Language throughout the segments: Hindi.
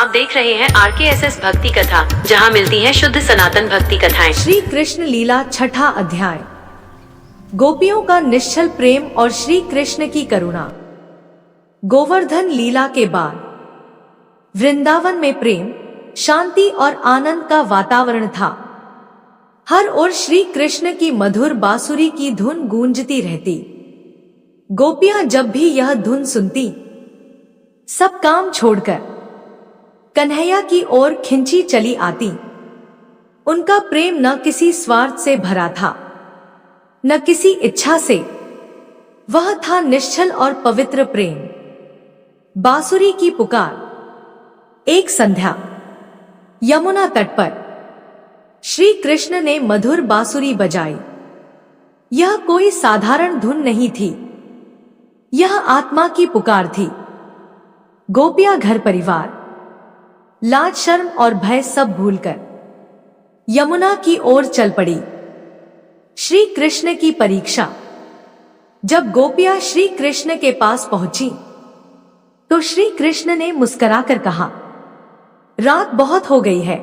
आप देख रहे हैं RKSS भक्ति कथा, जहां मिलती हैं शुद्ध सनातन भक्ति कथाएं। श्री कृष्ण लीला छठा अध्याय। गोपियों का निश्चल प्रेम और श्री कृष्ण की करुणा। गोवर्धन लीला के बाद वृंदावन में प्रेम, शांति और आनंद का वातावरण था। हर ओर श्री कृष्ण की मधुर बांसुरी की धुन गूंजती रहती। गोपियां जब भी यह धुन सुनती, सब काम छोड़कर कन्हैया की ओर खिंची चली आती। उनका प्रेम न किसी स्वार्थ से भरा था, न किसी इच्छा से। वह था निश्चल और पवित्र प्रेम। बांसुरी की पुकार। एक संध्या, यमुना तट पर श्री कृष्ण ने मधुर बांसुरी बजाई। यह कोई साधारण धुन नहीं थी, यह आत्मा की पुकार थी। गोपियां घर परिवार, लाज शर्म और भय सब भूलकर यमुना की ओर चल पड़ी। श्री कृष्ण की परीक्षा। जब गोपियां श्री कृष्ण के पास पहुंची, तो श्री कृष्ण ने मुस्कुराकर कहा, रात बहुत हो गई है,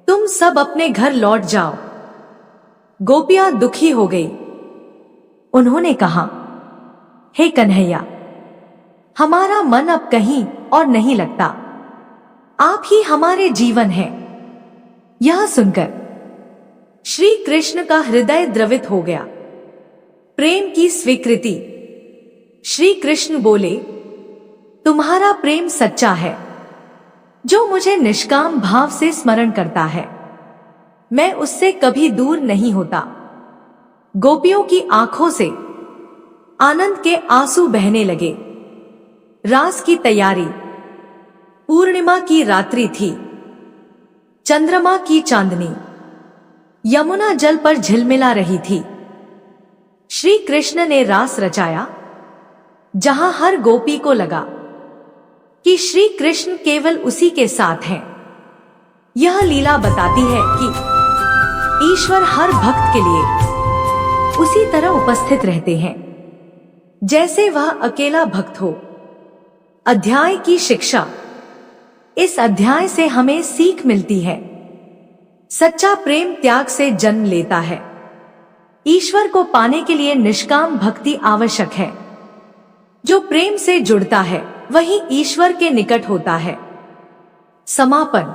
तुम सब अपने घर लौट जाओ। गोपियां दुखी हो गई। उन्होंने कहा, हे कन्हैया, हमारा मन अब कहीं और नहीं लगता, आप ही हमारे जीवन हैं। यह सुनकर श्री कृष्ण का हृदय द्रवित हो गया। प्रेम की स्वीकृति। श्री कृष्ण बोले, तुम्हारा प्रेम सच्चा है, जो मुझे निष्काम भाव से स्मरण करता है, मैं उससे कभी दूर नहीं होता। गोपियों की आंखों से आनंद के आंसू बहने लगे। रास की तैयारी। पूर्णिमा की रात्रि थी। चंद्रमा की चांदनी यमुना जल पर झिलमिला रही थी। श्री कृष्ण ने रास रचाया, जहां हर गोपी को लगा कि श्री कृष्ण केवल उसी के साथ हैं। यह लीला बताती है कि ईश्वर हर भक्त के लिए उसी तरह उपस्थित रहते हैं, जैसे वह अकेला भक्त हो। अध्याय की शिक्षा। इस अध्याय से हमें सीख मिलती है, सच्चा प्रेम त्याग से जन्म लेता है। ईश्वर को पाने के लिए निष्काम भक्ति आवश्यक है। जो प्रेम से जुड़ता है, वही ईश्वर के निकट होता है। समापन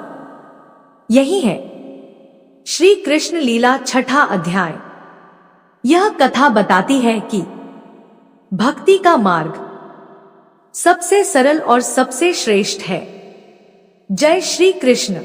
यही है। श्री कृष्ण लीला छठा अध्याय। यह कथा बताती है कि भक्ति का मार्ग सबसे सरल और सबसे श्रेष्ठ है। जय श्री कृष्ण।